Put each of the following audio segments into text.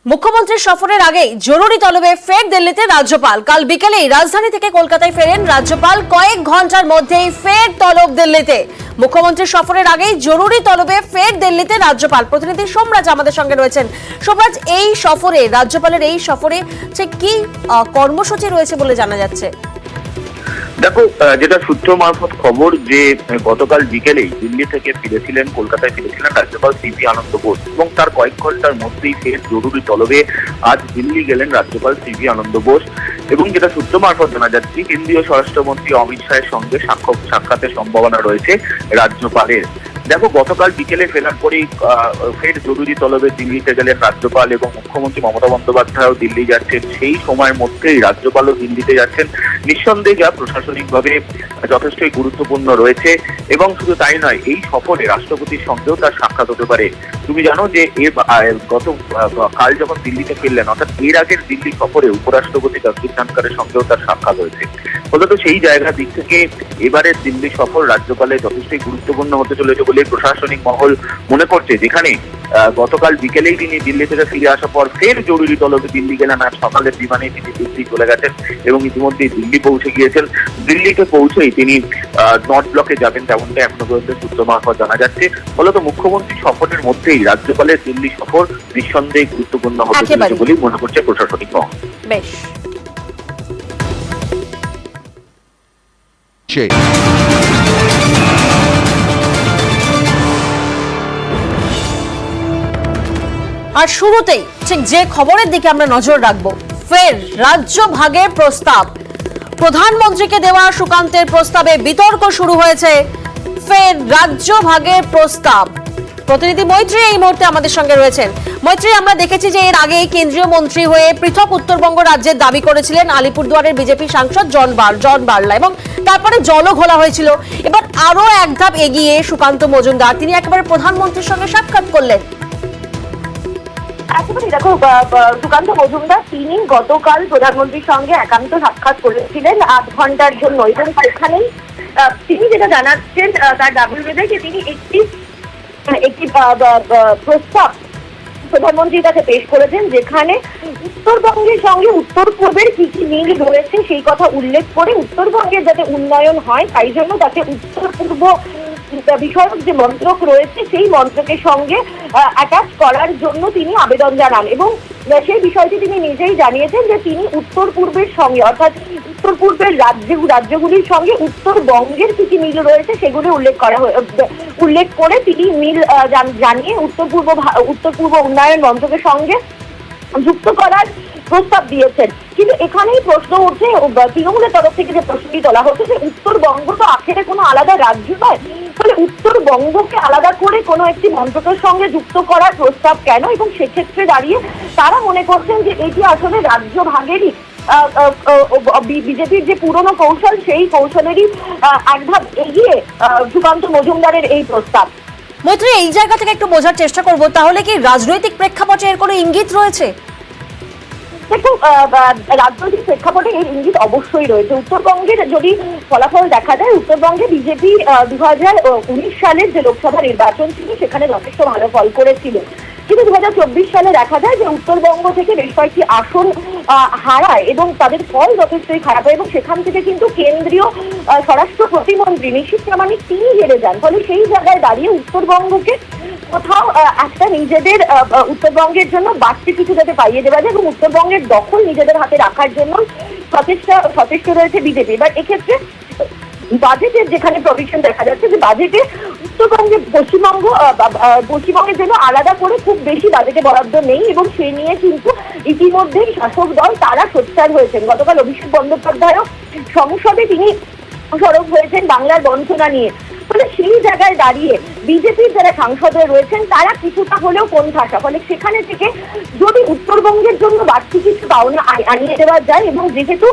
মুখ্যমন্ত্রীর সফরের আগেই জরুরি তলবে ফের দিল্লিতে রাজ্যপাল। কাল বিকেলেই রাজধানী থেকে কলকাতায় ফেরেন রাজ্যপাল। কয়েক ঘন্টার মধ্যেই ফের তলব দিল্লিতে। মুখ্যমন্ত্রীর সফরের আগেই জরুরি তলবে ফের দিল্লিতে রাজ্যপাল। প্রতিনিধি সোমরাজ আমাদের সঙ্গে রয়েছেন। সোমরাজ, এই সফরে রাজ্যপালের এই সফরে কি কর্মসূচি রয়েছে বলে জানা যাচ্ছে? দেখো, যেটা সূত্র মারফত খবর যে গতকাল বিকেলেই দিল্লি থেকে ফিরেছিলেন, কলকাতায় ফিরেছিলেন রাজ্যপাল সিভি আনন্দ বোস এবং তার কয়েক ঘন্টার মধ্যেই ফের জরুরি তলবে আজ দিল্লি গেলেন রাজ্যপাল সিভি আনন্দ বোস। এবং যেটা সূত্র মারফত জানা যাচ্ছে, কেন্দ্রীয় স্বরাষ্ট্রমন্ত্রী অমিত শাহের সঙ্গে সাক্ষাতের সম্ভাবনা রয়েছে রাজ্যপালের। দেখো, গতকাল বিকেলে ফেরার পরেই ফের জরুরি তলবে দিল্লিতে গেলেন রাজ্যপাল এবং মুখ্যমন্ত্রী মমতা বন্দ্যোপাধ্যায়ও দিল্লি যাচ্ছেন। সেই সময়ের মধ্যেই রাজ্যপালও দিল্লিতে যাচ্ছেন। নিঃসন্দেহে যা প্রশাসনিকভাবে যথেষ্টই গুরুত্বপূর্ণ রয়েছে এবং শুধু তাই নয়, এই সফরে রাষ্ট্রপতির সঙ্গেও তার সাক্ষাৎ হতে পারে। তুমি জানো যে কাল যখন দিল্লিতে ফিরলেন, অর্থাৎ এর আগের দিল্লি সফরে উপরাষ্ট্রপতি জগদীপ ধনখড়ের সঙ্গেও তার সাক্ষাৎ হয়েছে। ফলত সেই জায়গার দিক থেকে এবারের দিল্লি সফর রাজ্যপালের যথেষ্টই গুরুত্বপূর্ণ হতে চলেছে বলে প্রশাসনিক মহল মনে করছে। যেখানে গতকাল বিকেলেই তিনি দিল্লি থেকে ফিরে আসার পর ফের জরুরি তলবে দিল্লি গেলেন। আজ সকালের বিমানে তিনি দিল্লি চলে গেছেন এবং ইতিমধ্যে দিল্লি পৌঁছে গিয়েছেন। দিল্লিতে পৌঁছেই তিনি নর্থ ব্লকে যাবেন, তেমনটা এখনো পর্যন্ত সূত্র মারফত জানা যাচ্ছে। ফলত মুখ্যমন্ত্রী সফরের মধ্যেই রাজ্যপালের দিল্লি সফর নিঃসন্দেহে গুরুত্বপূর্ণ হতে চলেছে বলেই মনে করছে প্রশাসনিক মহল। বেশ। আর শুরুতেই ঠিক যে খবরের দিকে আমরা নজর রাখবো, ফের রাজ্য ভাগের প্রস্তাব। প্রধানমন্ত্রীকে দেওয়া সুকান্তের প্রস্তাবে বিতর্ক শুরু হয়েছে। ফের রাজ্য ভাগের প্রস্তাব। প্রতিনিধি মৈত্রী এই মুহূর্তে আমাদের সঙ্গে রয়েছেন। মৈত্রী, আমরা দেখেছি যে এর আগে কেন্দ্রীয় মন্ত্রী হয়ে পৃথক উত্তরবঙ্গ রাজ্যের দাবি করেছিলেন আলিপুরদুয়ারের বিজেপি সাংসদ জন বার্লা এবং তারপরে জলও ঘোলা হয়েছিল। এবার আরো এক ধাপ এগিয়ে সুকান্ত মজুমদার তিনি একেবারে প্রধানমন্ত্রীর সঙ্গে সাক্ষাৎ করলেন। দেখো, সুকান্ত মজুমদার তিনি গতকাল প্রধানমন্ত্রীর সঙ্গে একান্ত সাক্ষাৎ করেছিলেন 8 ঘন্টার জন্য এবং সেখানেই তিনি যেটা জানাচ্ছেন তার দাবি অনুযায়ী যে তিনি একটি প্রস্তাব প্রধানমন্ত্রীর কাছে পেশ করেছেন, যেখানে উত্তরবঙ্গের সঙ্গে উত্তর পূর্বের কি কি মিল রয়েছে সেই কথা উল্লেখ করে উত্তরবঙ্গের যাতে উন্নয়ন হয় তাই জন্য তাকে উত্তর পূর্ব বিষয়ক যে মন্ত্রক রয়েছে সেই মন্ত্রকের সঙ্গে অ্যাটাচ করার জন্য তিনি আবেদন জানান এবং সেই বিষয়টি তিনি নিজেই জানিয়েছেন যে তিনি উত্তর পূর্বের সঙ্গে অর্থাৎ উত্তর পূর্বের রাজ্যগুলির সঙ্গে উত্তরবঙ্গের কি কি মিল রয়েছে সেগুলি উল্লেখ করে তিনি মিল জানিয়ে উত্তর পূর্ব উন্নয়ন মন্ত্রকের সঙ্গে যুক্ত করার প্রস্তাব দিয়েছেন। কিন্তু এখানেই প্রশ্ন উঠছে, তৃণমূলের তরফ থেকে যে প্রশ্নটি তোলা হচ্ছে যে উত্তরবঙ্গ তো আখেরে কোনো আলাদা রাজ্য নয়, ফলে উত্তরবঙ্গকে আলাদা করে কোনো একটি মন্ত্রকের সঙ্গে যুক্ত করার প্রস্তাব কেন? এবং সেক্ষেত্রে দাঁড়িয়ে তারা মনে করছেন যে এটি আসলে রাজ্য ভাগেরই বিজেপির যে পুরনো কৌশল সেই কৌশলেরই এক ধাপ এগিয়ে সুকান্ত মজুমদারের এই প্রস্তাব। মৈত্রী, এই জায়গা থেকে একটু বোঝার চেষ্টা করব, তাহলে কি রাজনৈতিক প্রেক্ষাপটে এর কোনো ইঙ্গিত রয়েছে? দেখুন, রাজনৈতিক প্রেক্ষাপটে এর ইঙ্গিত অবশ্যই রয়েছে। উত্তরবঙ্গের যদি ফলাফল দেখা যায়, উত্তরবঙ্গে বিজেপি 2019 সালের যে লোকসভা নির্বাচন ছিল সেখানে যথেষ্ট ভালো ফল করেছিল, কিন্তু 2024 সালে দেখা যায় যে উত্তরবঙ্গ থেকে বেশ কয়েকটি আসন হারায় এবং তাদের ফল যথেষ্টই খারাপ হয় এবং সেখান থেকে কিন্তু কেন্দ্রীয় স্বরাষ্ট্র প্রতিমন্ত্রী নিশীথ প্রামাণিক তিনি হেরে যান। ফলে সেই জায়গায় দাঁড়িয়ে উত্তরবঙ্গকে কোথাও একটা নিজেদের উত্তরবঙ্গের জন্য বাড়তি কিছু যাতে পাইয়ে দেওয়া যায় এবং উত্তরবঙ্গের দখল নিজেদের হাতে রাখার জন্য সচেষ্ট রয়েছে বিজেপি। এবার এক্ষেত্রে বাজেটের যেখানে প্রভিশন দেখা যাচ্ছে যে বাজেটে উত্তরবঙ্গে পশ্চিমবঙ্গের জন্য আলাদা করে খুব বেশি বাজেটে বরাদ্দ নেই এবং সে নিয়ে কিন্তু ইতিমধ্যেই শাসক দল তারা সোচ্চার হয়েছেন। গতকাল অভিষেক বন্দ্যোপাধ্যায়ও সংসদে তিনি সরব হয়েছেন বাংলার বঞ্চনা নিয়ে। ফলে সেই জায়গায় দাঁড়িয়ে বিজেপির যারা সাংসদরা রয়েছেন তারা কিছুটা হলেও কোণঠাসা। ফলে সেখানে থেকে যদি উত্তরবঙ্গের জন্য বাড়তি কিছু পাওনা আনিয়ে দেওয়া যায় এবং যেহেতু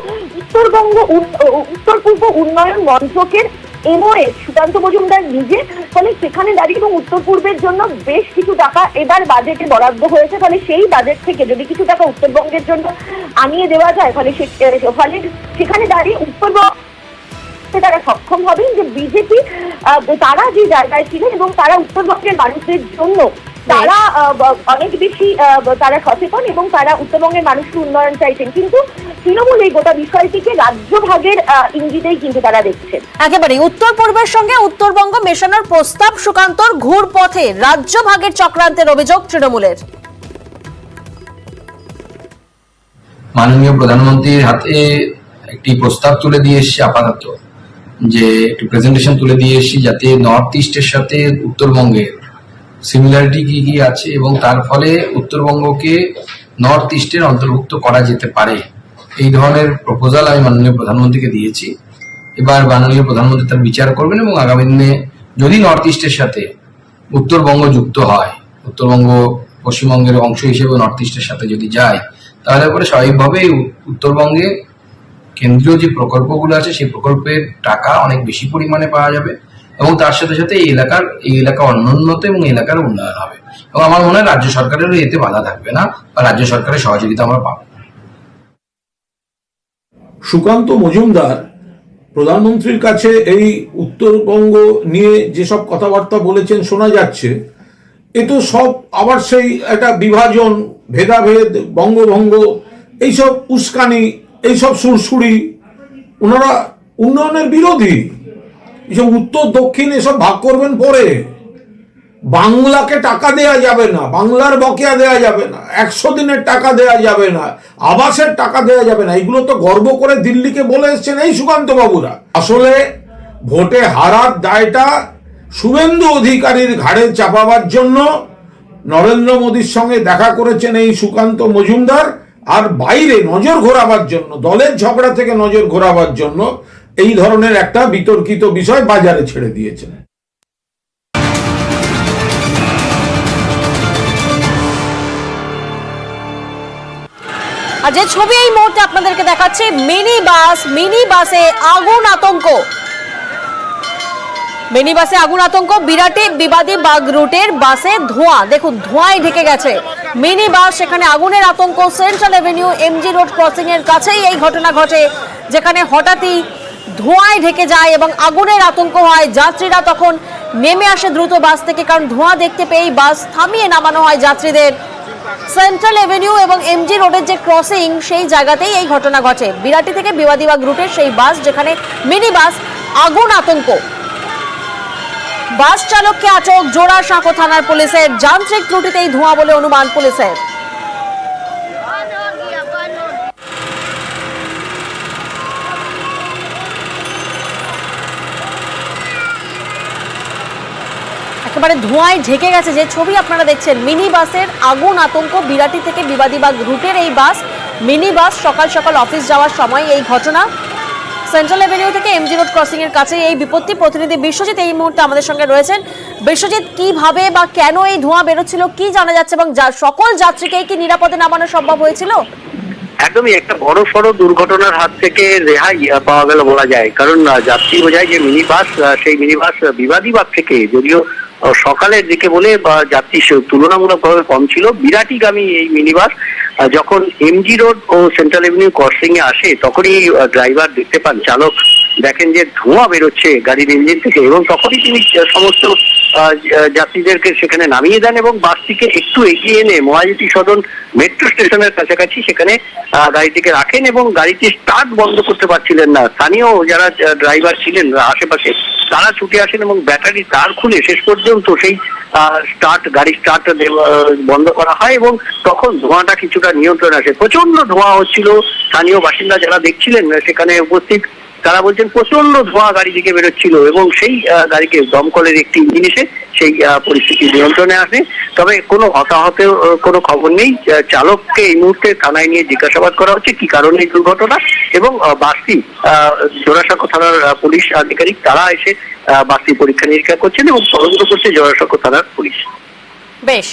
উত্তর পূর্ব উন্নয়ন মন্ত্রকের এমওএ সুকান্ত মজুমদার নিজে, ফলে সেখানে দাঁড়িয়ে এবং উত্তর পূর্বের জন্য বেশ কিছু টাকা এবার বাজেটে বরাদ্দ হয়েছে। ফলে সেই বাজেট থেকে যদি কিছু টাকা উত্তরবঙ্গের জন্য আনিয়ে দেওয়া যায় ফলে সেখানে দাঁড়িয়ে উত্তরবঙ্গ তারা সক্ষম হবেন যে বিজেপি তারা যে জায়গায় ছিলেন এবং তারা উত্তরবঙ্গের মানুষদের জন্য তারা অনেক বেশি তারা সচেতন এবং তারা উত্তরবঙ্গের মানুষের উন্নয়ন চাইছেন, কিন্তু তৃণমূল এই গোটা বিষয়টিকে রাজ্য ভাগের ইঙ্গিতেই কিন্তু তারা দেখছেন। একেবারে উত্তর পূর্বের সঙ্গে উত্তরবঙ্গ মেশানোর প্রস্তাব সুকান্তর, ঘুরপথে রাজ্য ভাগের চক্রান্তের অভিযোগ তৃণমূলের। মাননীয় প্রধানমন্ত্রীর হাতে একটি প্রস্তাব তুলে দিয়ে এসেছি, আপাতত যে একটু প্রেজেন্টেশন তুলে দিয়ে এসেছি, যাতে নর্থ ইস্টের সাথে উত্তরবঙ্গের সিমিলারিটি কি কি আছে এবং তার ফলে উত্তরবঙ্গকে নর্থ ইস্টের অন্তর্ভুক্ত করা যেতে পারে, এই ধরনের প্রপোজাল আমি মাননীয় প্রধানমন্ত্রীকে দিয়েছি। এবার মাননীয় প্রধানমন্ত্রী তার বিচার করবেন এবং আগামী দিনে যদি নর্থ ইস্টের সাথে উত্তরবঙ্গ যুক্ত হয়, উত্তরবঙ্গ পশ্চিমবঙ্গের অংশ হিসেবে নর্থ ইস্টের সাথে যদি যায়, তাহলে পরে স্বাভাবিকভাবে উত্তরবঙ্গে কেন্দ্রীয় যে প্রকল্পগুলো আছে সেই প্রকল্পের টাকা অনেক বেশি পরিমাণে পাওয়া যাবে এবং তার সাথে সাথে এই এলাকা অনুন্নত এবং এলাকার উন্নয়ন হবে। এবং আমার মনে হয় রাজ্য সরকারেরও এতে বাধা থাকবে না বা রাজ্য সরকারের সহযোগিতা আমরা পাবো। সুকান্ত মজুমদার প্রধানমন্ত্রীর কাছে এই উত্তরবঙ্গ নিয়ে যেসব কথাবার্তা বলেছেন শোনা যাচ্ছে, এ তো সব আবার সেই একটা বিভাজন, ভেদাভেদ, বঙ্গভঙ্গ, এইসব উস্কানি, এইসব সুরসুরি। ওনারা উন্নয়নের বিরোধী। এসব উত্তর দক্ষিণ এসব ভাগ করবেন পরে। বাংলাকে টাকা দেয়া যাবে না, বাংলার বকেয়া দেয়া যাবে না, 100 দিনের টাকা দেয়া যাবে না, আবাসের টাকা দেয়া যাবে না, এগুলো তো গর্ব করে দিল্লিকে বলে এসছেন এই সুকান্ত বাবুরা। আসলে ভোটে হারার দায়টা শুভেন্দু অধিকারীর ঘাড়ে চাপাবার জন্য নরেন্দ্র মোদীর সঙ্গে দেখা করেছেন এই সুকান্ত মজুমদার, আর বাইরে নজর ঘোরাবার জন্য, দলের ঝগড়া থেকে নজর ঘোরাবার জন্য এই ধরনের একটা বিতর্কিত বিষয় বাজারে ছেড়ে দিয়েছেন। আর যে ছবি এই মুহূর্তে আপনাদেরকে দেখাচ্ছে, মিনি বাসে আগুন আতঙ্ক। মিনি বাসে আগুন আতঙ্ক, বিরাটে বিবাদী বাগ রুটের বাসে ধোঁয়া, দেখুন ধোঁয়ায় ঢেকে গেছে মিনি বাস, সেখানে আগুনের আতঙ্ক। Central Avenue MG road crossing এর কাছেই এই ঘটনা ঘটে, যেখানে হঠাৎই ধোঁয়ায় ঢেকে যায় এবং আগুনের আতঙ্ক হয়। যাত্রীরা তখন নেমে আসে দ্রুত বাস থেকে, কারণ ধোঁয়া দেখতে পেয়েই বাস থামিয়ে নামানো হয় যাত্রীদের। সেন্ট্রাল এভিনিউ এবং এমজি রোডের যে ক্রসিং, সেই জায়গাতেই এই ঘটনা ঘটে। বিরাটি থেকে বিবাদীবাগ রুটের সেই বাস, যেখানে মিনি বাস, আগুন আতঙ্ক। বাস চালককে আটক জোড়াসাঁকো থানার পুলিশের। যান্ত্রিক ত্রুটিতেই ধোঁয়া বলে অনুমান পুলিশের। একেবারে ধোঁয়ায় ঢেকে গেছে যে ছবি আপনারা দেখছেন, মিনি বাসের আগুন আতঙ্ক। বিরাটি থেকে বিবাদীবাগ রুটের এই বাস, মিনি বাস, সকাল সকাল অফিস যাওয়ার সময় এই ঘটনা। সেন্ট্রাল এভিনিউ থেকে এমজি রোড ক্রসিং এর কাছে এই বিপত্তি। প্রতিনিধি বিশ্বজিৎ এই মুহূর্তে আমাদের সঙ্গে রয়েছেন। বিশ্বজিৎ, কিভাবে বা কেন এই ধোঁয়া বেরোচ্ছিল, কি জানা যাচ্ছে এবং সকল যাত্রীকে কি নিরাপদে নামানো সম্ভব হয়েছিল? একদমই একটা বড় সড়ো দুর্ঘটনার হাত থেকে রেহাই পাওয়া গেল বলা যায়, কারণ যাত্রী বোঝায় যে মিনি বাস, সেই মিনি বাস বিবাদীবাগ থেকে, যদিও সকালের দিকে বলে যাত্রী তুলনামূলকভাবে কম ছিল, বিরাটিগামী এই মিনি বাস যখন এমজি রোড ও সেন্ট্রাল এভিনিউ ক্রসিং এ আসে, তখনই ড্রাইভার দেখতে পান, চালক দেখেন যে ধোঁয়া বেরোচ্ছে গাড়ির ইঞ্জিন থেকে, এবং তখনই তিনি সমস্ত যাত্রীদেরকে সেখানে নামিয়ে দেন এবং বাসটিকে একটু এগিয়ে এনে মহাজিতি সদন মেট্রো স্টেশনের কাছাকাছি সেখানে গাড়িটিকে রাখেন এবং গাড়িটি স্টার্ট বন্ধ করতে পারছিলেন না। স্থানীয় যারা ড্রাইভার ছিলেন আশেপাশে, তারা ছুটে আসেন এবং ব্যাটারি তার খুলে শেষ পর্যন্ত সেই গাড়ি স্টার্ট বন্ধ করা হয় এবং তখন ধোঁয়াটা কিছুটা নিয়ন্ত্রণ আসে। প্রচন্ড ধোঁয়া হচ্ছিল। স্থানীয় বাসিন্দা যারা দেখছিলেন সেখানে উপস্থিত, তারা বলছেন প্রচন্ড ধোঁয়া গাড়ি থেকে বেরোচ্ছিল এবং সেই গাড়িকে দমকলের একটি ইঞ্জিন এসে সেই পরিস্থিতি নিয়ন্ত্রণে আসে। তবে কোনো হতাহতের কোনো খবর নেই। চালককে এই মুহূর্তে থানায় নিয়ে জিজ্ঞাসাবাদ করা হচ্ছে কি কারণে এই দুর্ঘটনা, এবং বাসটি জোড়াসাঁকো থানার পুলিশ আধিকারিক তারা এসে বাসটি পরীক্ষা নিরীক্ষা করছেন এবং তদন্ত করছে জোড়াসাঁকো থানার পুলিশ। বেশ।